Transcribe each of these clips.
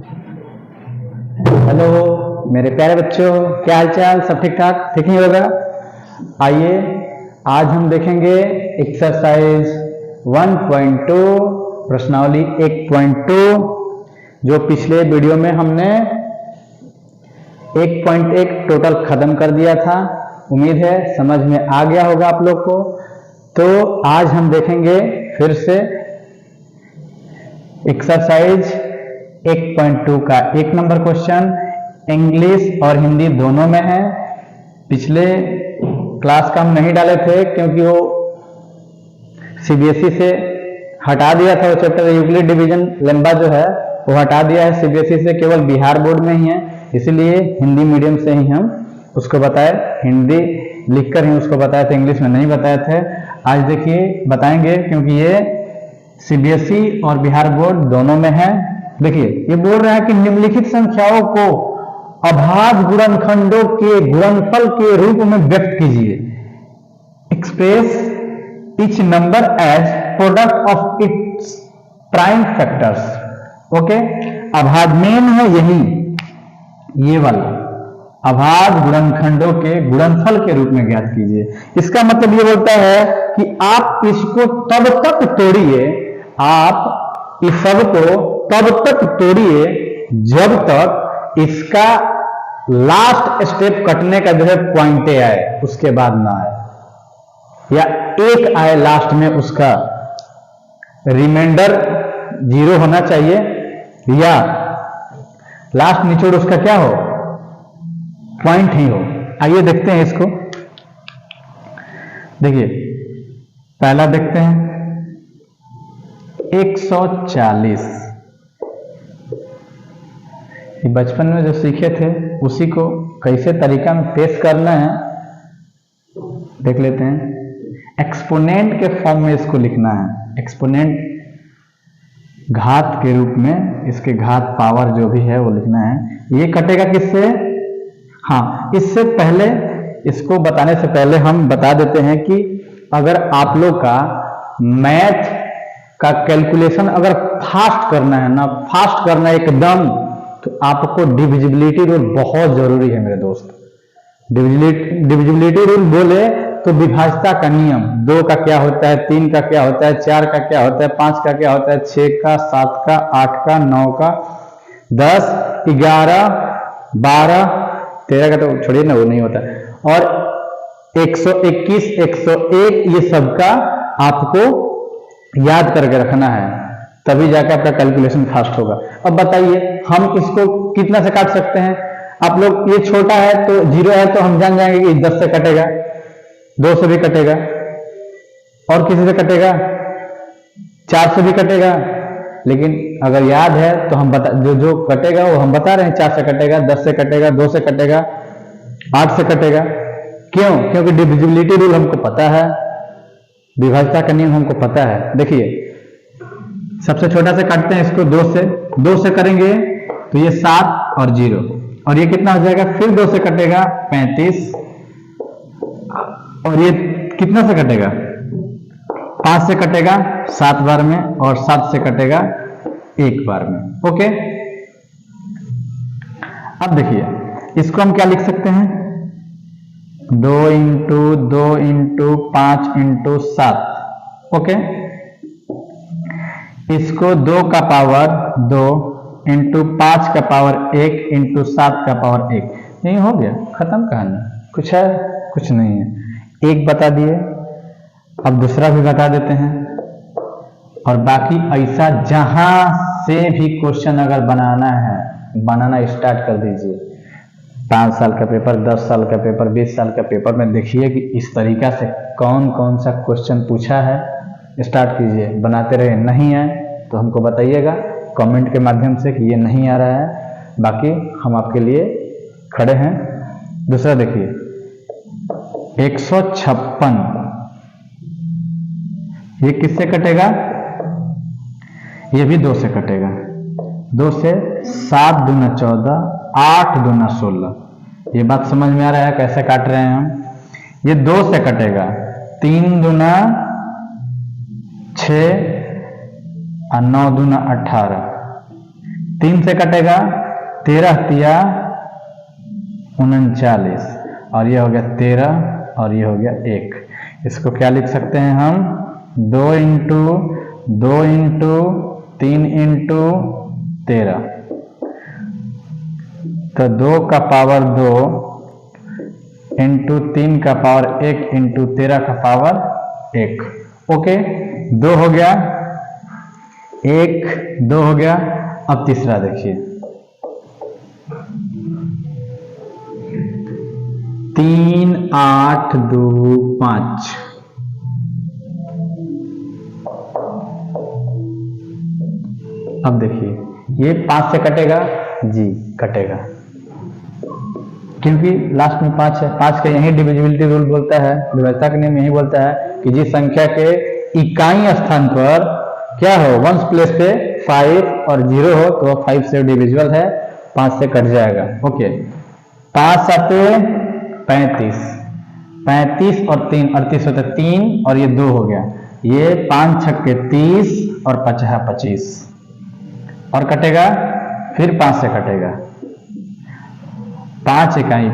Hello मेरे प्यारे बच्चों, क्या हाल चाल? सब ठीक ठाक? ठीक नहीं होगा? आइए आज हम देखेंगे एक्सरसाइज 1.2 प्रश्नावली 1.2 जो पिछले वीडियो में हमने 1.1 टोटल खत्म कर दिया था। उम्मीद है समझ में आ गया होगा आप लोग को। तो आज हम देखेंगे फिर से एक्सरसाइज 1.2 का 1 नंबर क्वेश्चन। इंग्लिश और हिंदी दोनों में है। पिछले क्लास का हम नहीं डाले थे क्योंकि वो सीबीएसई से हटा दिया था। वो चैप्टर यूक्लिड डिवीजन लंबा जो है वो हटा दिया है सीबीएसई से, केवल बिहार बोर्ड में ही है। इसलिए हिंदी मीडियम से ही हम उसको बताए, हिंदी लिखकर ही उसको बताए थे, इंग्लिश में नहीं बताए थे। आज देखिए बताएंगे क्योंकि ये सीबीएसई और बिहार बोर्ड दोनों में है। देखिए ये बोल रहा है कि निम्नलिखित संख्याओं को अभाज्य गुणनखंडों के गुणनफल के रूप में व्यक्त कीजिए। Express each number as product of its prime factors. Okay, अभाज्य मेन है यही, ये वाला अभाज्य गुणनखंडों के गुणनफल के रूप में ज्ञात कीजिए। इसका मतलब ये बोलता है कि आप इसको तब तक तोड़िए, आप इस सब को तब तक तोड़िए जब तक इसका लास्ट स्टेप कटने का जो है पॉइंटे आए, उसके बाद ना आए, या एक आए लास्ट में, उसका रिमाइंडर 0 होना चाहिए, या लास्ट निचोड़ उसका क्या हो, पॉइंट ही हो। आइए देखते हैं इसको। देखिए पहला देखते हैं 140। बचपन में जो सीखे थे उसी को कैसे तरीका में पेश करना है देख लेते हैं। एक्सपोनेंट के फॉर्म में इसको लिखना है। एक्सपोनेंट घात के रूप में, इसके घात पावर जो भी है वो लिखना है। ये कटेगा किससे? हाँ, इससे पहले, इसको बताने से पहले हम बता देते हैं कि अगर आप लोग का मैथ का कैलकुलेशन अगर फास्ट करना है ना, फास्ट करना एकदम, तो आपको डिविजिबिलिटी रूल बहुत जरूरी है मेरे दोस्त। डिविजिबिलिटी रूल बोले तो विभाज्यता का नियम, 2 का क्या होता है, 3 का क्या होता है, 4 का क्या होता है, 5 का क्या होता है, 6 का, 7 का, 8 का, 9 का, 10, 11, 12, 13 का तो छोड़िए ना, वो नहीं होता। और 121, 101, ये सबका आपको याद करके रखना है, तभी जाकर आपका कैलकुलेशन फास्ट होगा। अब बताइए हम इसको कितना से काट सकते हैं? आप लोग, ये छोटा है तो 0 है तो हम जान जाएंगे कि 10 से कटेगा, 2 से भी कटेगा, और किसी से कटेगा, 4 से भी कटेगा। लेकिन अगर याद है तो हम बता, जो कटेगा वो हम बता रहे हैं। 4 से कटेगा, 10 से कटेगा, 2 से कटेगा, 8 से कटेगा। क्यों? क्योंकि डिविजिबिलिटी रूल हमको पता है, विभाज्यता का नियम हमको पता है। देखिए सबसे छोटा से काटते हैं इसको, 2 से करेंगे तो ये 7 और 0, और ये कितना हो जाएगा? फिर 2 से कटेगा 35, और ये कितना से कटेगा? 5 से कटेगा 7 बार में, और 7 से कटेगा 1 बार में। ओके, अब देखिए इसको हम क्या लिख सकते हैं? 2 इंटू 2 इंटू 5 इंटू 7। ओके, इसको 2 का पावर 2 इंटू 5 का पावर 1 इंटू 7 का पावर 1। नहीं हो गया, खत्म कहानी। कुछ है? कुछ नहीं है। एक बता दिए, अब दूसरा भी बता देते हैं, और बाकी ऐसा जहां से भी क्वेश्चन अगर बनाना है, बनाना स्टार्ट कर दीजिए। 5 साल का पेपर, 10 साल का पेपर, 20 साल का पेपर में देखिए कि इस तरीका से कौन कौन सा क्वेश्चन पूछा है, स्टार्ट कीजिए, बनाते रहे। नहीं है तो हमको बताइएगा कमेंट के माध्यम से कि ये नहीं आ रहा है, बाकी हम आपके लिए खड़े हैं। दूसरा देखिए 156, ये किससे कटेगा? ये भी 2 से कटेगा। 2 से 7 दूना 14, 8 दूना 16। ये बात समझ में आ रहा है कैसे काट रहे हैं हम? ये 2 से कटेगा, 3 दूना 6 और 9 दूना 18, 3 से कटेगा 13 तिया 39 और ये हो गया 13 और ये हो गया 1। इसको क्या लिख सकते हैं हम 2 इंटू 3 इंटू 13, तो 2 का पावर 2 इंटू 3 का पावर 1 इंटू 13 का पावर 1। ओके, 2 हो गया, 1 2 हो गया। अब तीसरा देखिए 3 8 2 5। अब देखिए ये 5 से कटेगा जी, कटेगा, क्योंकि लास्ट में 5 है। 5 का यही डिविजिबिलिटी रूल बोलता है, विभाज्यता का नियम यही बोलता है कि जिस संख्या के इकाई स्थान पर क्या हो, वंश प्लेस पे 5 और 0 हो तो 5 से डिविजिबल है, 5 से कट जाएगा। ओके, 5 7 35, 35 और 3 38 होता है, 3 और ये 2 हो गया, ये 5 छक्के 30 और 50 25 और कटेगा, फिर 5 से कटेगा, 5 इकाई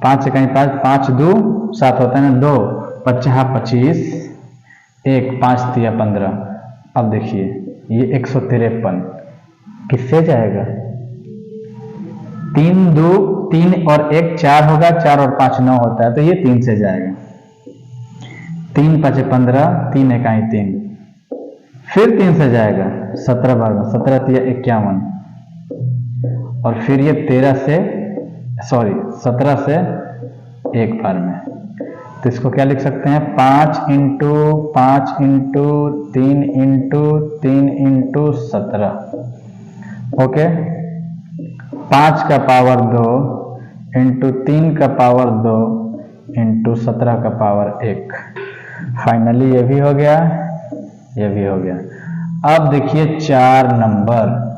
5 इकाई 5 2 7 होता है ना, 2 50 25 1 5 तिया 15। अब देखिए ये 153 किससे जाएगा, 3 2 3 और 1 4 होगा, 4 और 5 9 होता है, तो ये 3 से जाएगा, 3 5 15 3 इकाई 3, फिर 3 से जाएगा 17 बार में, 17 तिया 51 और फिर ये 17 से 1 बार में। तो इसको क्या लिख सकते हैं 5 इंटू 3 इंटू 17। ओके, 5 का पावर 2 इंटू 3 का पावर 2 इंटू 17 का पावर 1। फाइनली ये भी हो गया, ये भी हो गया। अब देखिए 4 नंबर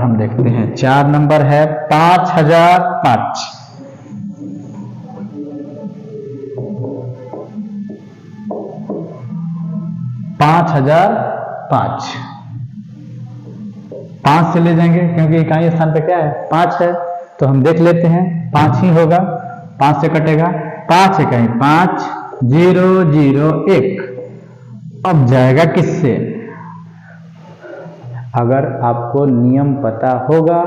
हम देखते हैं। 4 नंबर है 5005। 5005 5 से ले जाएंगे क्योंकि इकाई स्थान पे क्या है 5 है, तो हम देख लेते हैं 5 ही होगा, 5 से कटेगा, 5 इकाई 5 0 0 1। अब जाएगा किससे, अगर आपको नियम पता होगा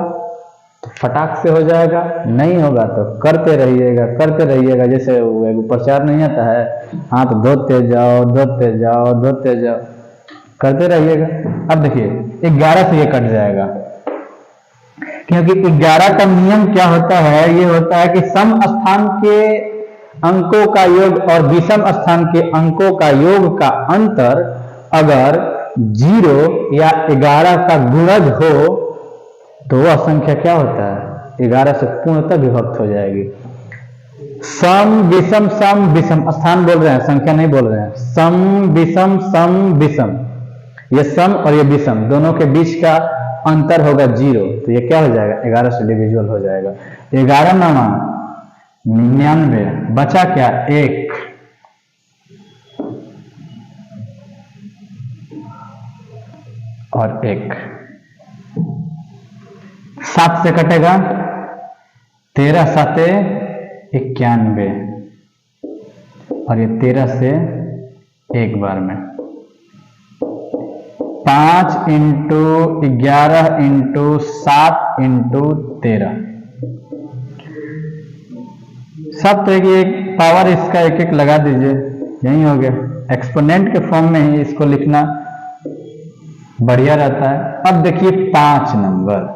तो फटाक से हो जाएगा, नहीं होगा तो करते रहिएगा। जैसे वो प्रचार नहीं आता है, हाथ धोते जाओ, करते रहिएगा। अब देखिए 11 से ये कट जाएगा, क्योंकि 11 का नियम क्या होता है, ये होता है कि सम स्थान के अंकों का योग और विषम स्थान के अंकों का योग का अंतर अगर 0 या 11 का गुणज हो तो वह संख्या क्या होता है 11 से पूर्णतः विभक्त हो जाएगी। सम विषम स्थान बोल रहे हैं, संख्या नहीं बोल रहे हैं। सम विषम, ये सम और ये विषम दोनों के बीच का अंतर होगा 0, तो ये क्या हो जाएगा 11 से डिविजिबल हो जाएगा। 11 9 99, बचा क्या 1, और 1 7 से कटेगा, 13 7 91 और ये 13 से 1 बार में। 5 इंटू 11 इंटू 7 इंटू 13, सब तरह की एक पावर इसका एक लगा दीजिए, यही हो गया। एक्सपोनेंट के फॉर्म में ही इसको लिखना बढ़िया रहता है। अब देखिए 5 नंबर,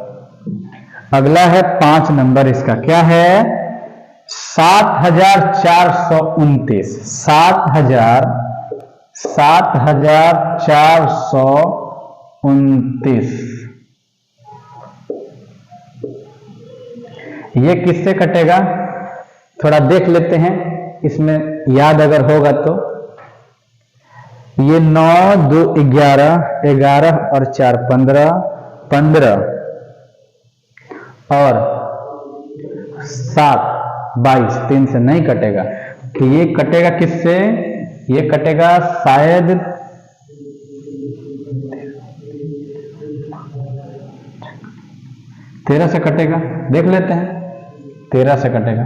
अगला है 5 नंबर, इसका क्या है 7429। 7429 ये किससे कटेगा थोड़ा देख लेते हैं, इसमें याद अगर होगा तो। ये 9 2 11 11 और 4 15 15 और 7 22, 3 से नहीं कटेगा, तो ये कटेगा किससे ये कटेगा शायद 13 से कटेगा, देख लेते हैं। 13 से कटेगा,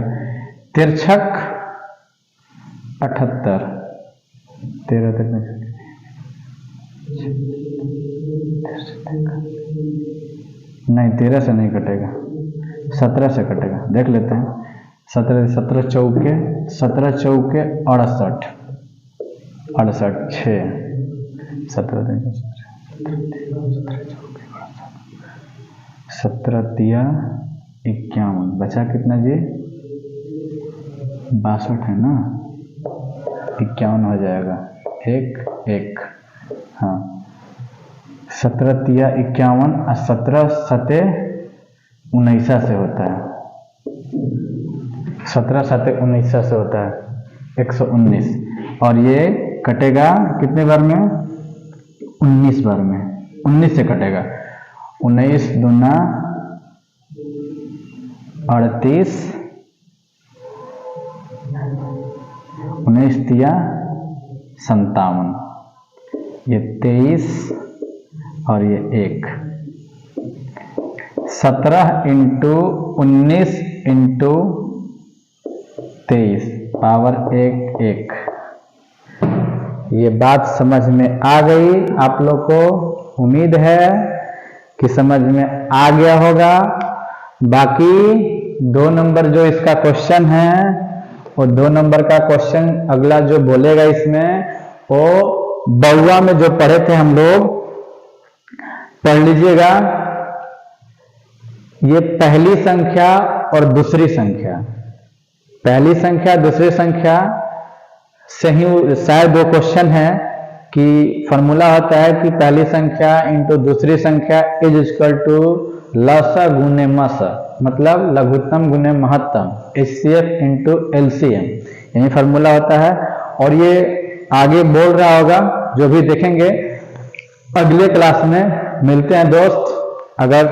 तिरछक 78, 13 तक नहीं, 13 से नहीं कटेगा, 17 से कटेगा, देख लेते हैं। 17 चौके 68, 6 17 तिया 51, बचा कितना जी? 62 है ना, 51 हो जाएगा, 1 हाँ। 17 तिया 51 और 17 सते 19 से होता है, 17 सते 19 से होता है 119, और ये कटेगा कितने बार में? 19 बार में, 19 से कटेगा। 19 दूना 38, 19 तिया 57, ये 23 और ये 1। 17 इंटू 19 इंटू 23 पावर 1। ये बात समझ में आ गई आप लोग को? उम्मीद है कि समझ में आ गया होगा। बाकी 2 नंबर जो इसका क्वेश्चन है, वो 2 नंबर का क्वेश्चन अगला जो बोलेगा इसमें, वो बउआ में जो पढ़े थे हम लोग, पढ़ लीजिएगा। ये पहली संख्या और दूसरी संख्या, पहली संख्या दूसरी संख्या से ही शायद वो क्वेश्चन है कि फॉर्मूला होता है कि पहली संख्या इंटू दूसरी संख्या इज इक्वल टू लसा गुने मस, मतलब लघुत्तम गुने महत्तम, HCF इंटू LCM, यही फॉर्मूला होता है। और ये आगे बोल रहा होगा, जो भी देखेंगे अगले क्लास में। मिलते हैं दोस्त, अगर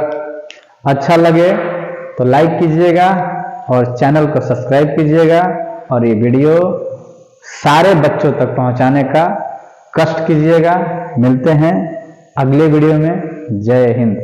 अच्छा लगे तो लाइक कीजिएगा और चैनल को सब्सक्राइब कीजिएगा, और ये वीडियो सारे बच्चों तक पहुंचाने का कष्ट कीजिएगा। मिलते हैं अगले वीडियो में। जय हिंद।